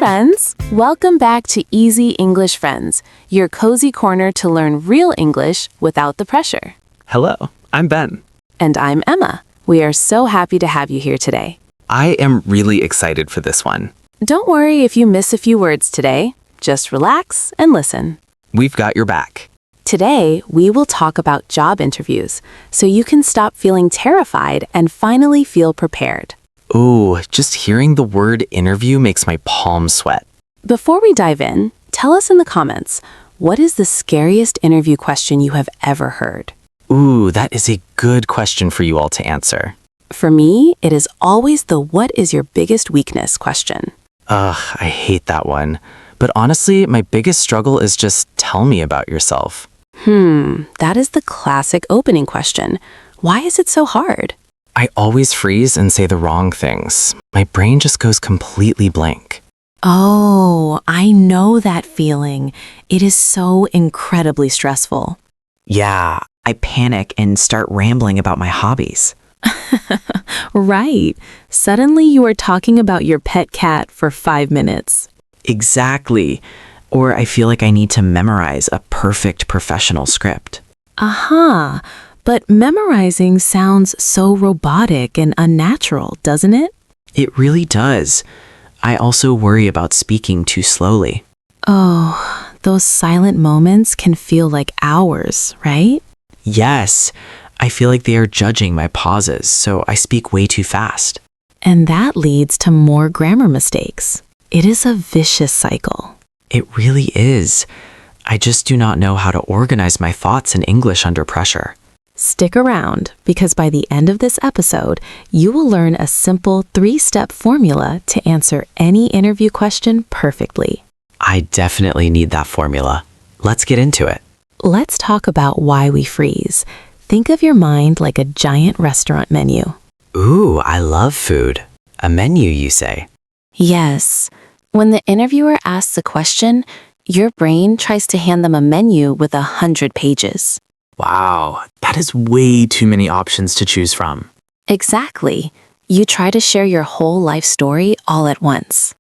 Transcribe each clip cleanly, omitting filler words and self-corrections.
friends! Welcome back to Easy English Friends, your cozy corner to learn real English without the pressure. Hello, I'm Ben. And I'm Emma. We are so happy to have you here today. I am really excited for this one. Don't worry if you miss a few words today. Just relax and listen. We've got your back. Today, we will talk about job interviews, so you can stop feeling terrified and finally feel prepared. Ooh, just hearing the word interview makes my palms sweat. Before we dive in, tell us in the comments, what is the scariest interview question you have ever heard? Ooh, that is a good question for you all to answer. For me, it is always the "what is your biggest weakness" question. Ugh, I hate that one. But honestly, my biggest struggle is just tell me about yourself. That is the classic opening question. Why is it so hard? I always freeze and say the wrong things. My brain just goes completely blank. Oh, I know that feeling. It is so incredibly stressful. Yeah, I panic and start rambling about my hobbies. Right. Suddenly you are talking about your pet cat for 5 minutes. Exactly. Or I feel like I need to memorize a perfect professional script. Aha. But memorizing sounds so robotic and unnatural, doesn't it? It really does. I also worry about speaking too slowly. Oh, those silent moments can feel like hours, right? Yes, I feel like they are judging my pauses, so I speak way too fast. And that leads to more grammar mistakes. It is a vicious cycle. It really is. I just do not know how to organize my thoughts in English under pressure. Stick around, because by the end of this episode, you will learn a simple 3-step formula to answer any interview question perfectly. I definitely need that formula. Let's get into it. Let's talk about why we freeze. Think of your mind like a giant restaurant menu. Ooh, I love food. A menu, you say? Yes. When the interviewer asks a question, your brain tries to hand them a menu with 100 pages. Wow, that is way too many options to choose from. Exactly. You try to share your whole life story all at once.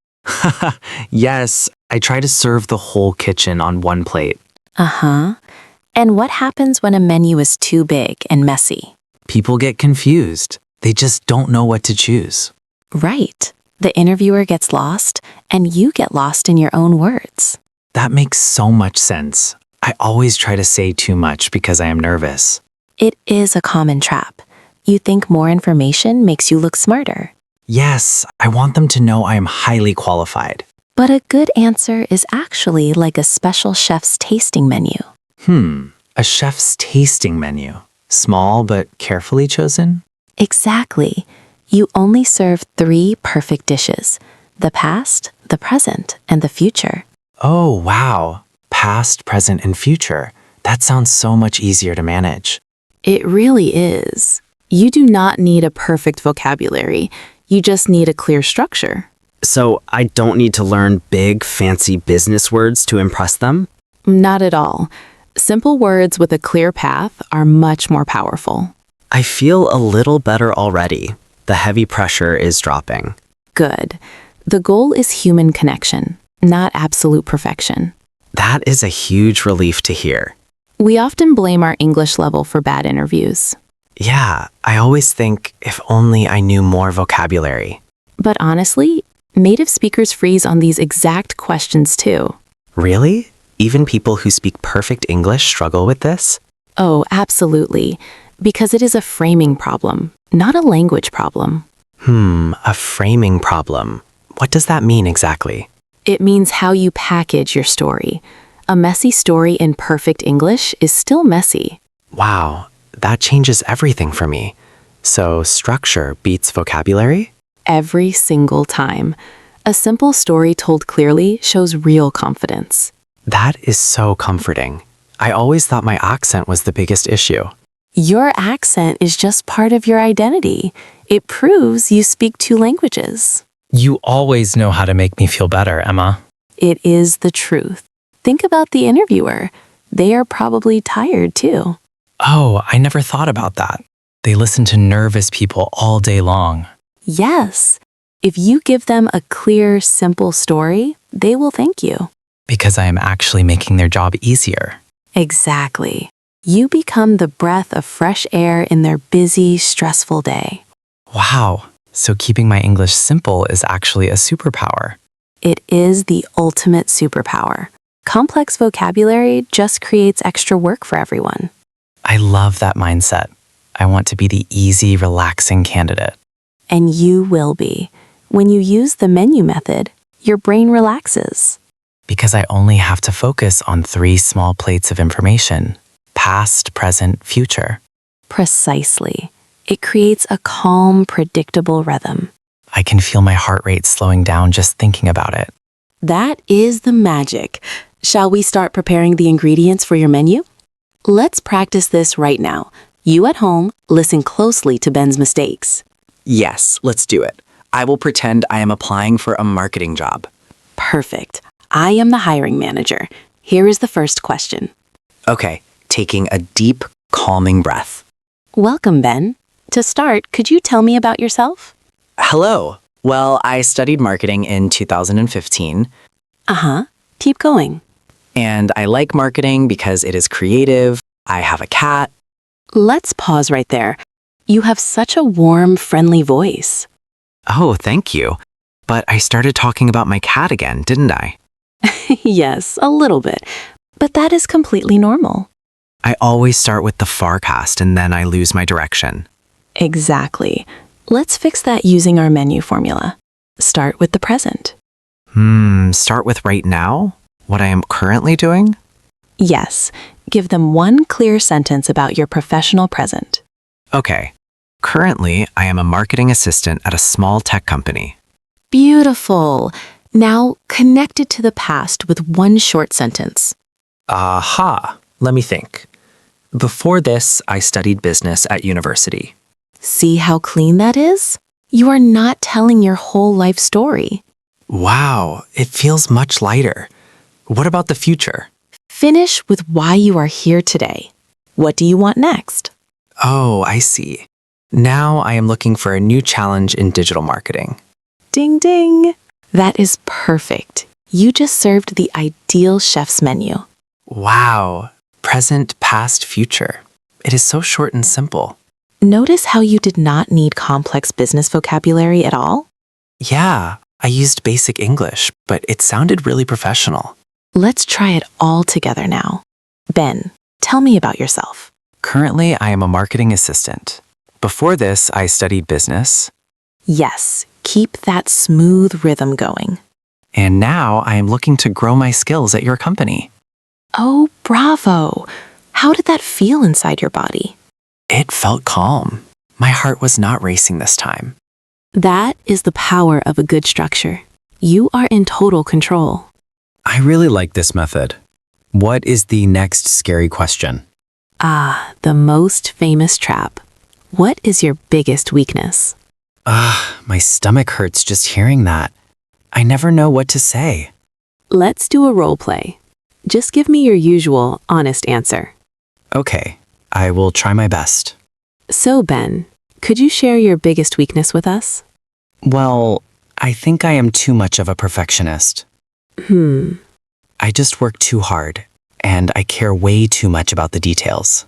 Yes, I try to serve the whole kitchen on one plate. Uh-huh. And what happens when a menu is too big and messy? People get confused. They just don't know what to choose. Right. The interviewer gets lost, and you get lost in your own words. That makes so much sense. I always try to say too much because I am nervous. It is a common trap. You think more information makes you look smarter. Yes, I want them to know I am highly qualified. But a good answer is actually like a special chef's tasting menu. A chef's tasting menu. Small but carefully chosen? Exactly. You only serve 3 perfect dishes: the past, the present, and the future. Oh, wow. Past, present, and future. That sounds so much easier to manage. It really is. You do not need a perfect vocabulary. You just need a clear structure. So I don't need to learn big, fancy business words to impress them? Not at all. Simple words with a clear path are much more powerful. I feel a little better already. The heavy pressure is dropping. Good. The goal is human connection, not absolute perfection. That is a huge relief to hear. We often blame our English level for bad interviews. Yeah, I always think if only I knew more vocabulary. But honestly, native speakers freeze on these exact questions too. Really? Even people who speak perfect English struggle with this? Oh, absolutely. Because it is a framing problem, not a language problem. A framing problem. What does that mean exactly? It means how you package your story. A messy story in perfect English is still messy. Wow, that changes everything for me. So structure beats vocabulary? Every single time. A simple story told clearly shows real confidence. That is so comforting. I always thought my accent was the biggest issue. Your accent is just part of your identity. It proves you speak 2 languages. You always know how to make me feel better, Emma. It is the truth. Think about the interviewer. They are probably tired too. Oh, I never thought about that. They listen to nervous people all day long. Yes. If you give them a clear, simple story, they will thank you. Because I am actually making their job easier. Exactly. You become the breath of fresh air in their busy, stressful day. Wow. So keeping my English simple is actually a superpower. It is the ultimate superpower. Complex vocabulary just creates extra work for everyone. I love that mindset. I want to be the easy, relaxing candidate. And you will be. When you use the menu method, your brain relaxes. Because I only have to focus on 3 small plates of information: past, present, future. Precisely. It creates a calm, predictable rhythm. I can feel my heart rate slowing down just thinking about it. That is the magic. Shall we start preparing the ingredients for your menu? Let's practice this right now. You at home, listen closely to Ben's mistakes. Yes, let's do it. I will pretend I am applying for a marketing job. Perfect. I am the hiring manager. Here is the first question. Okay, taking a deep, calming breath. Welcome, Ben. To start, could you tell me about yourself? Hello. Well, I studied marketing in 2015, Uh-huh. Keep going. and I like marketing because it is creative. I have a cat. Let's pause right there. You have such a warm, friendly voice. Oh, thank you. But I started talking about my cat again, didn't I? Yes, a little bit. But that is completely normal. I always start with the forecast and then I lose my direction. Exactly. Let's fix that using our menu formula. Start with the present. Start with right now? What I am currently doing? Yes. Give them one clear sentence about your professional present. Okay. Currently, I am a marketing assistant at a small tech company. Beautiful. Now, connect it to the past with one short sentence. Aha. Let me think. Before this, I studied business at university. See how clean that is? You are not telling your whole life story. Wow, it feels much lighter. What about the future? Finish with why you are here today. What do you want next? Oh, I see. Now I am looking for a new challenge in digital marketing. Ding ding. That is perfect. You just served the ideal chef's menu. Wow. Present, past, future. It is so short and simple. Notice how you did not need complex business vocabulary at all? Yeah, I used basic English, but it sounded really professional. Let's try it all together now. Ben, tell me about yourself. Currently, I am a marketing assistant. Before this, I studied business. Yes, keep that smooth rhythm going. And now I am looking to grow my skills at your company. Oh, bravo. How did that feel inside your body? It felt calm. My heart was not racing this time. That is the power of a good structure. You are in total control. I really like this method. What is the next scary question? Ah, the most famous trap. What is your biggest weakness? My stomach hurts just hearing that. I never know what to say. Let's do a role play. Just give me your usual, honest answer. Okay, I will try my best. So, Ben, could you share your biggest weakness with us? Well, I think I am too much of a perfectionist. I just work too hard, and I care way too much about the details.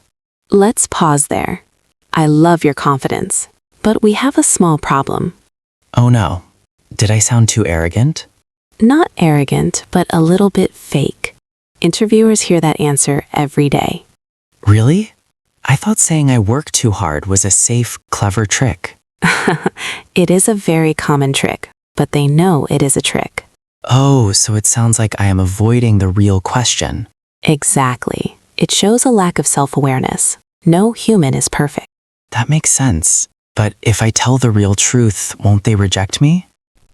Let's pause there. I love your confidence, but we have a small problem. Oh no, did I sound too arrogant? Not arrogant, but a little bit fake. Interviewers hear that answer every day. Really? I thought saying I work too hard was a safe, clever trick. It is a very common trick, but they know it is a trick. Oh, so it sounds like I am avoiding the real question. Exactly. It shows a lack of self-awareness. No human is perfect. That makes sense. But if I tell the real truth, won't they reject me?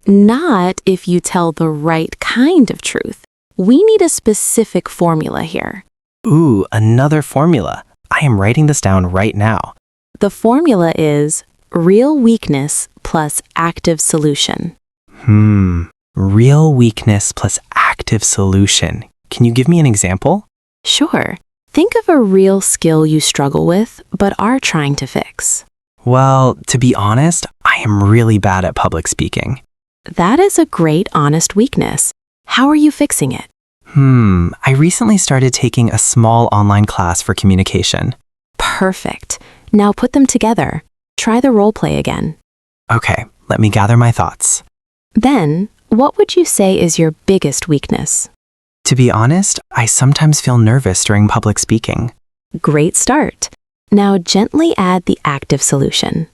Not if you tell the right kind of truth. We need a specific formula here. Ooh, another formula. I am writing this down right now. The formula is real weakness plus active solution. Real weakness plus active solution. Can you give me an example? Sure. Think of a real skill you struggle with, but are trying to fix. Well, to be honest, I am really bad at public speaking. That is a great, honest weakness. How are you fixing it? I recently started taking a small online class for communication. Perfect. Now put them together. Try the role play again. Okay, let me gather my thoughts. Then, what would you say is your biggest weakness? To be honest, I sometimes feel nervous during public speaking. Great start. Now gently add the active solution.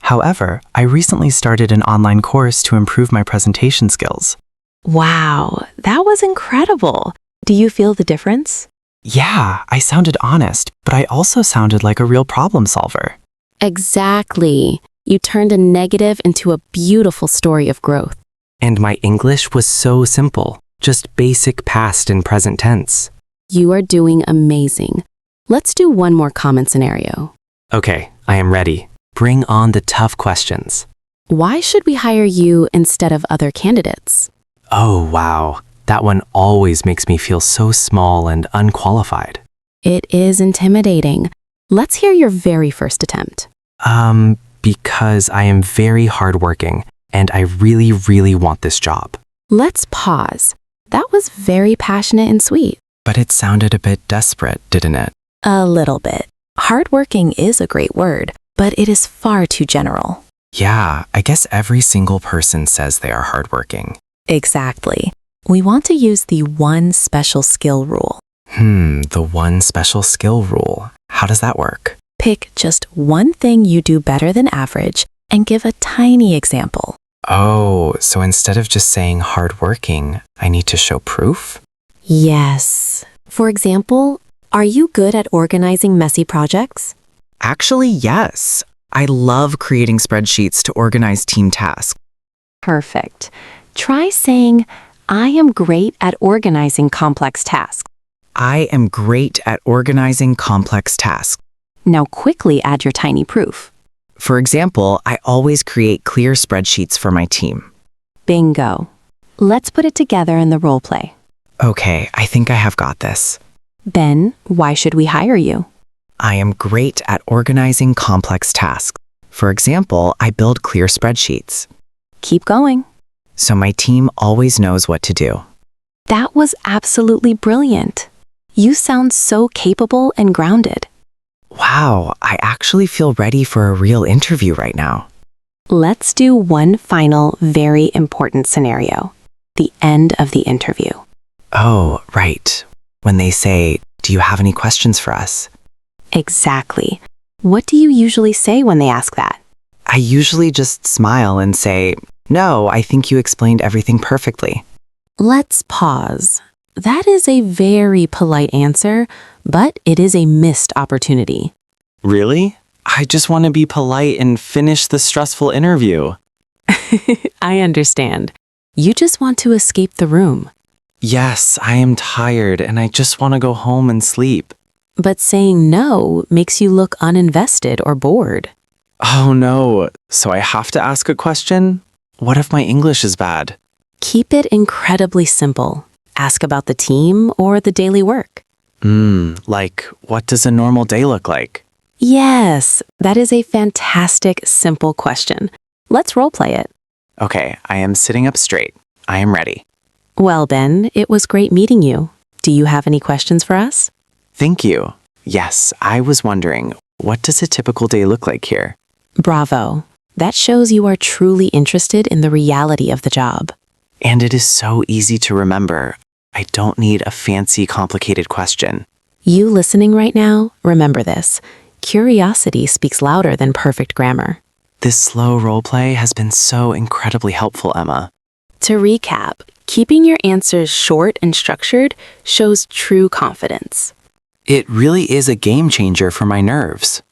However, I recently started an online course to improve my presentation skills. Wow, that was incredible. Do you feel the difference? Yeah, I sounded honest, but I also sounded like a real problem solver. Exactly. You turned a negative into a beautiful story of growth. And my English was so simple, just basic past and present tense. You are doing amazing. Let's do one more common scenario. Okay, I am ready. Bring on the tough questions. Why should we hire you instead of other candidates? Oh, wow. That one always makes me feel so small and unqualified. It is intimidating. Let's hear your very first attempt. Because I am very hardworking and I really, really want this job. Let's pause. That was very passionate and sweet. But it sounded a bit desperate, didn't it? A little bit. Hardworking is a great word, but it is far too general. Yeah, I guess every single person says they are hardworking. Exactly. We want to use the one special skill rule. The one special skill rule. How does that work? Pick just one thing you do better than average and give a tiny example. Oh, so instead of just saying hardworking, I need to show proof? Yes. For example, are you good at organizing messy projects? Actually, yes. I love creating spreadsheets to organize team tasks. Perfect. Try saying, I am great at organizing complex tasks. I am great at organizing complex tasks. Now quickly add your tiny proof. For example, I always create clear spreadsheets for my team. Bingo. Let's put it together in the role play. Okay, I think I have got this. Ben, why should we hire you? I am great at organizing complex tasks. For example, I build clear spreadsheets. Keep going. So my team always knows what to do. That was absolutely brilliant. You sound so capable and grounded. Wow, I actually feel ready for a real interview right now. Let's do one final, very important scenario. The end of the interview. Oh, right. When they say, "Do you have any questions for us?" Exactly. What do you usually say when they ask that? I usually just smile and say, "No, I think you explained everything perfectly." Let's pause. That is a very polite answer, but it is a missed opportunity. Really? I just want to be polite and finish the stressful interview. I understand. You just want to escape the room. Yes, I am tired and I just want to go home and sleep. But saying no makes you look uninvested or bored. Oh no, so I have to ask a question? What if my English is bad? Keep it incredibly simple. Ask about the team or the daily work. Like, what does a normal day look like? Yes, that is a fantastic, simple question. Let's role play it. Okay, I am sitting up straight. I am ready. Well, Ben, it was great meeting you. Do you have any questions for us? Thank you. Yes, I was wondering, what does a typical day look like here? Bravo. That shows you are truly interested in the reality of the job. And it is so easy to remember. I don't need a fancy, complicated question. You listening right now, remember this. Curiosity speaks louder than perfect grammar. This slow role play has been so incredibly helpful, Emma. To recap, keeping your answers short and structured shows true confidence. It really is a game changer for my nerves.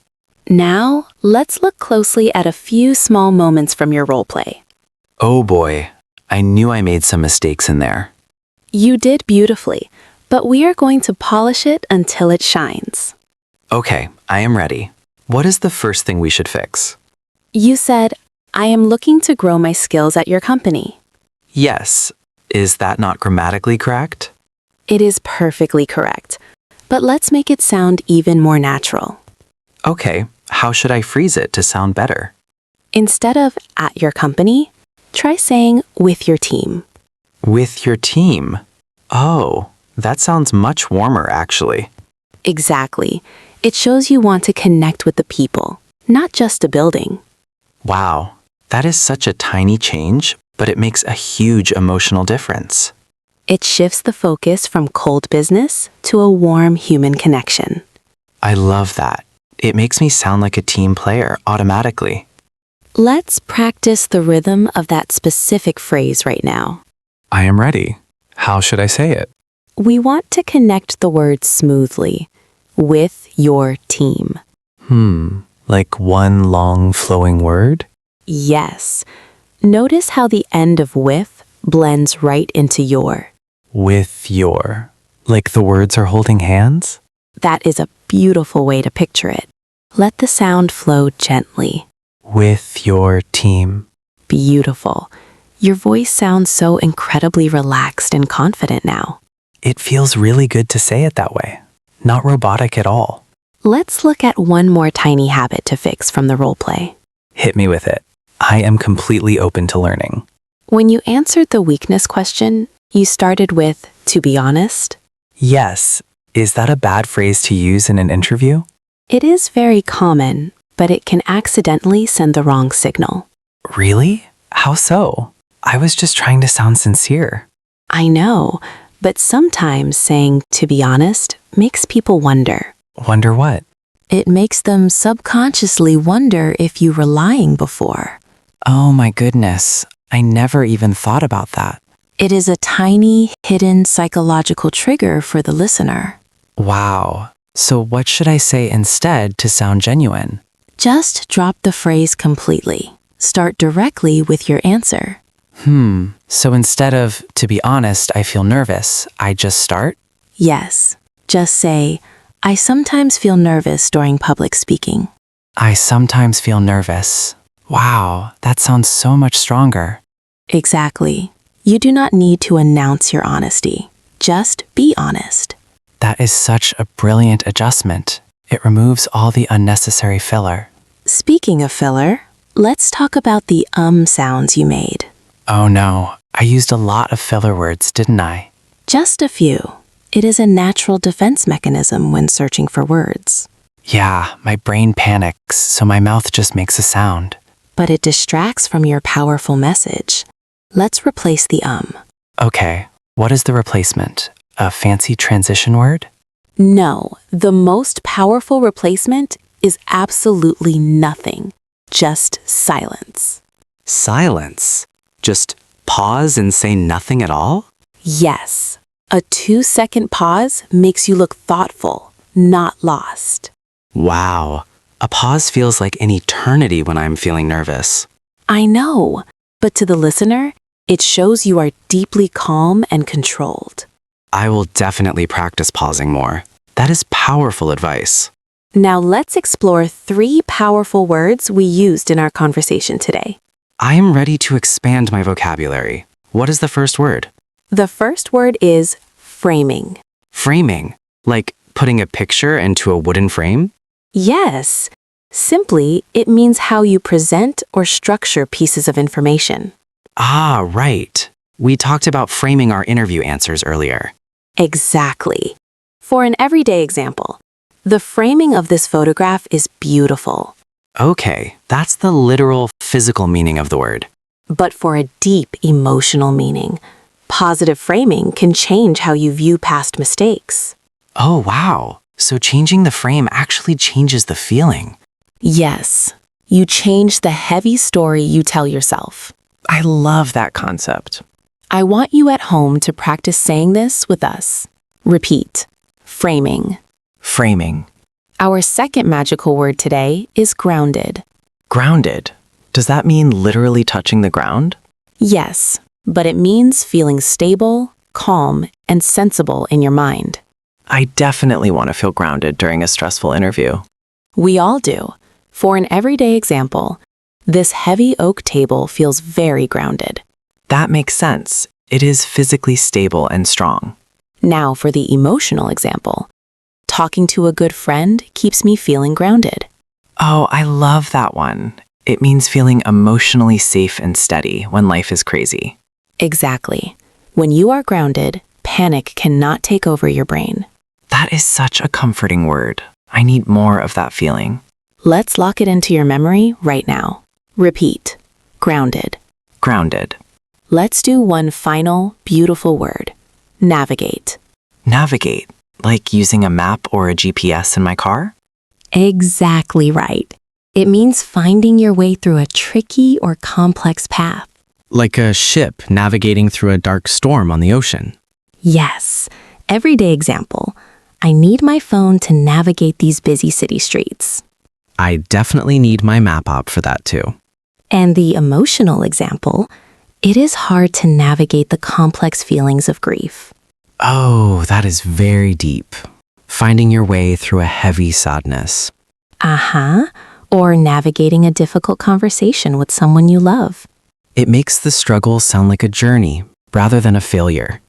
Now, let's look closely at a few small moments from your role play. Oh boy, I knew I made some mistakes in there. You did beautifully, but we are going to polish it until it shines. Okay, I am ready. What is the first thing we should fix? You said, I am looking to grow my skills at your company. Yes. Is that not grammatically correct? It is perfectly correct, but let's make it sound even more natural. Okay, how should I phrase it to sound better? Instead of at your company, Try saying with your team. With your team. Oh, that sounds much warmer, actually. Exactly. It shows you want to connect with the people, not just a building. Wow, that is such a tiny change, but it makes a huge emotional difference. It shifts the focus from cold business to a warm human connection. I love that. It makes me sound like a team player automatically. Let's practice the rhythm of that specific phrase right now. I am ready. How should I say it? We want to connect the words smoothly. With your team. Like one long flowing word? Yes. Notice how the end of with blends right into your. With your. Like the words are holding hands? That is a beautiful way to picture it. Let the sound flow gently. With your team. Beautiful. Your voice sounds so incredibly relaxed and confident now. It feels really good to say it that way. Not robotic at all. Let's look at one more tiny habit to fix from the role play. Hit me with it. I am completely open to learning. When you answered the weakness question, you started with, to be honest. Yes. Is that a bad phrase to use in an interview? It is very common, but it can accidentally send the wrong signal. Really? How so? I was just trying to sound sincere. I know, but sometimes saying, to be honest, makes people wonder. Wonder what? It makes them subconsciously wonder if you were lying before. Oh my goodness, I never even thought about that. It is a tiny, hidden psychological trigger for the listener. Wow. So what should I say instead to sound genuine? Just drop the phrase completely. Start directly with your answer. So instead of, to be honest, I feel nervous, I just start? Yes. Just say, I sometimes feel nervous during public speaking. I sometimes feel nervous. Wow, that sounds so much stronger. Exactly. You do not need to announce your honesty. Just be honest. That is such a brilliant adjustment. It removes all the unnecessary filler. Speaking of filler, let's talk about the sounds you made. Oh no, I used a lot of filler words, didn't I? Just a few. It is a natural defense mechanism when searching for words. Yeah, my brain panics, so my mouth just makes a sound. But it distracts from your powerful message. Let's replace the Okay, what is the replacement? A fancy transition word? No, the most powerful replacement is absolutely nothing. Just silence. Silence. Just pause and say nothing at all? Yes. A 2-second pause makes you look thoughtful, not lost. Wow. A pause feels like an eternity when I'm feeling nervous. I know, but to the listener, it shows you are deeply calm and controlled. I will definitely practice pausing more. That is powerful advice. Now let's explore 3 powerful words we used in our conversation today. I am ready to expand my vocabulary. What is the first word? The first word is framing. Framing. Like putting a picture into a wooden frame? Yes. Simply, it means how you present or structure pieces of information. Ah, right. We talked about framing our interview answers earlier. Exactly. For an everyday example, the framing of this photograph is beautiful. Okay, that's the literal physical meaning of the word. But for a deep emotional meaning, positive framing can change how you view past mistakes. Oh, wow. So changing the frame actually changes the feeling. Yes, you change the heavy story you tell yourself. I love that concept. I want you at home to practice saying this with us. Repeat. Framing. Framing. Our second magical word today is grounded. Grounded. Does that mean literally touching the ground? Yes, but it means feeling stable, calm, and sensible in your mind. I definitely want to feel grounded during a stressful interview. We all do. For an everyday example, this heavy oak table feels very grounded. That makes sense. It is physically stable and strong. Now for the emotional example. Talking to a good friend keeps me feeling grounded. Oh, I love that one. It means feeling emotionally safe and steady when life is crazy. Exactly. When you are grounded, panic cannot take over your brain. That is such a comforting word. I need more of that feeling. Let's lock it into your memory right now. Repeat. Grounded. Grounded. Let's do one final, beautiful word. Navigate. Navigate. Like using a map or a GPS in my car? Exactly right. It means finding your way through a tricky or complex path. Like a ship navigating through a dark storm on the ocean. Yes. Everyday example. I need my phone to navigate these busy city streets. I definitely need my map app for that too. And the emotional example, it is hard to navigate the complex feelings of grief. Oh, that is very deep. Finding your way through a heavy sadness. Or navigating a difficult conversation with someone you love. It makes the struggle sound like a journey rather than a failure.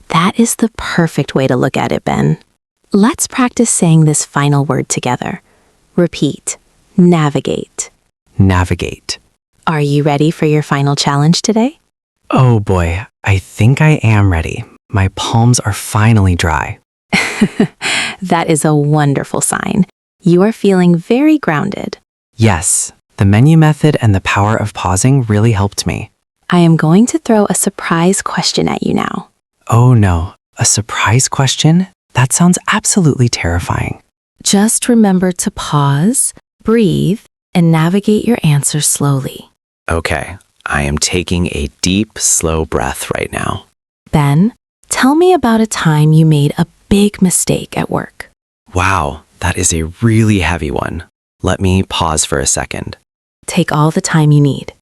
That is the perfect way to look at it, Ben. Let's practice saying this final word together. Repeat. Navigate. Navigate. Are you ready for your final challenge today? Oh boy, I think I am ready. My palms are finally dry. That is a wonderful sign. You are feeling very grounded. Yes, the menu method and the power of pausing really helped me. I am going to throw a surprise question at you now. Oh no, a surprise question? That sounds absolutely terrifying. Just remember to pause, breathe, and navigate your answer slowly. Okay, I am taking a deep, slow breath right now. Ben, tell me about a time you made a big mistake at work. Wow, that is a really heavy one. Let me pause for a second. Take all the time you need.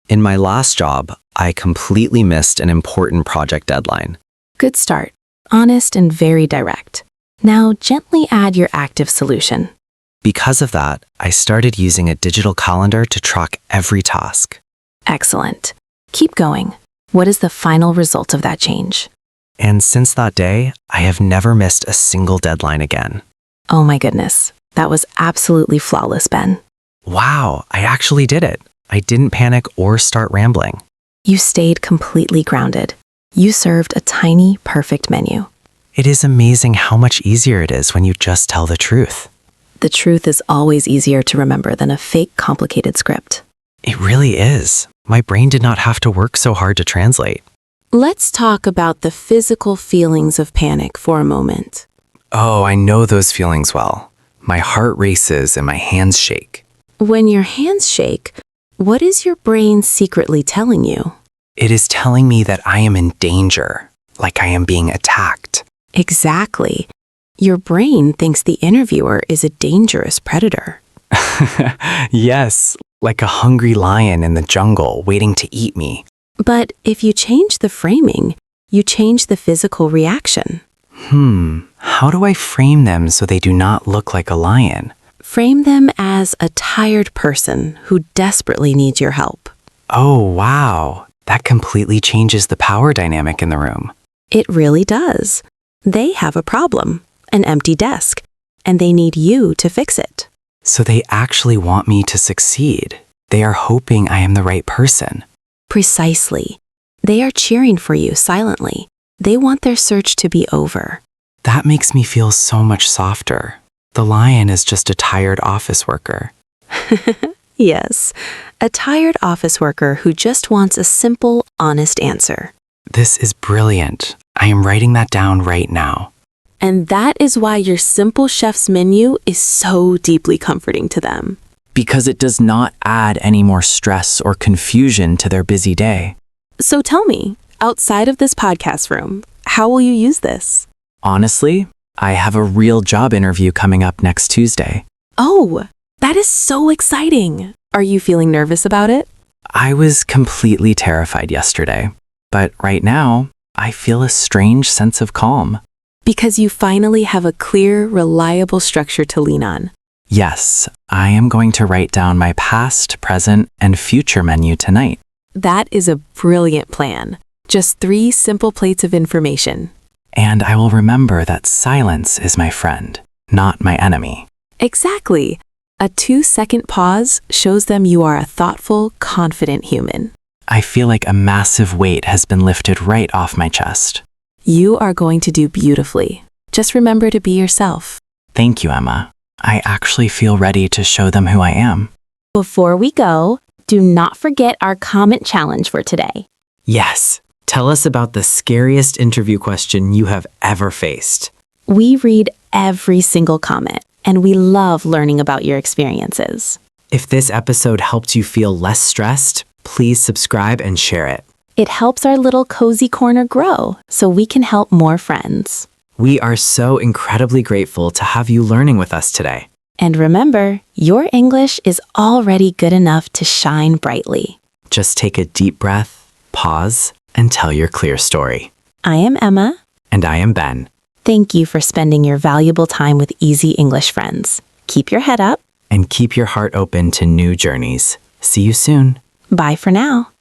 In my last job, I completely missed an important project deadline. Good start. Honest and very direct. Now gently add your active solution. Because of that, I started using a digital calendar to track every task. Excellent. Keep going. What is the final result of that change? And since that day, I have never missed a single deadline again. Oh my goodness. That was absolutely flawless, Ben. Wow, I actually did it. I didn't panic or start rambling. You stayed completely grounded. You served a tiny, perfect menu. It is amazing how much easier it is when you just tell the truth. The truth is always easier to remember than a fake, complicated script. It really is. My brain did not have to work so hard to translate. Let's talk about the physical feelings of panic for a moment. Oh, I know those feelings well. My heart races and my hands shake. When your hands shake, what is your brain secretly telling you? It is telling me that I am in danger, like I am being attacked. Exactly. Your brain thinks the interviewer is a dangerous predator. Yes, like a hungry lion in the jungle waiting to eat me. But if you change the framing, you change the physical reaction. How do I frame them so they do not look like a lion? Frame them as a tired person who desperately needs your help. Oh, wow. That completely changes the power dynamic in the room. It really does. They have a problem, an empty desk, and they need you to fix it. So they actually want me to succeed. They are hoping I am the right person. Precisely. They are cheering for you silently. They want their search to be over. That makes me feel so much softer. The lion is just a tired office worker. Yes, a tired office worker who just wants a simple, honest answer. This is brilliant. I am writing that down right now. And that is why your simple chef's menu is so deeply comforting to them. Because it does not add any more stress or confusion to their busy day. So tell me, outside of this podcast room, how will you use this? Honestly, I have a real job interview coming up next Tuesday. Oh, that is so exciting. Are you feeling nervous about it? I was completely terrified yesterday, but right now, I feel a strange sense of calm. Because you finally have a clear, reliable structure to lean on. Yes, I am going to write down my past, present, and future menu tonight. That is a brilliant plan. Just 3 simple plates of information. And I will remember that silence is my friend, not my enemy. Exactly. A 2-second pause shows them you are a thoughtful, confident human. I feel like a massive weight has been lifted right off my chest. You are going to do beautifully. Just remember to be yourself. Thank you, Emma. I actually feel ready to show them who I am. Before we go, do not forget our comment challenge for today. Yes. Tell us about the scariest interview question you have ever faced. We read every single comment, and we love learning about your experiences. If this episode helped you feel less stressed, please subscribe and share it. It helps our little cozy corner grow so we can help more friends. We are so incredibly grateful to have you learning with us today. And remember, your English is already good enough to shine brightly. Just take a deep breath, pause, and tell your clear story. I am Emma. And I am Ben. Thank you for spending your valuable time with Easy English Friends. Keep your head up. And keep your heart open to new journeys. See you soon. Bye for now.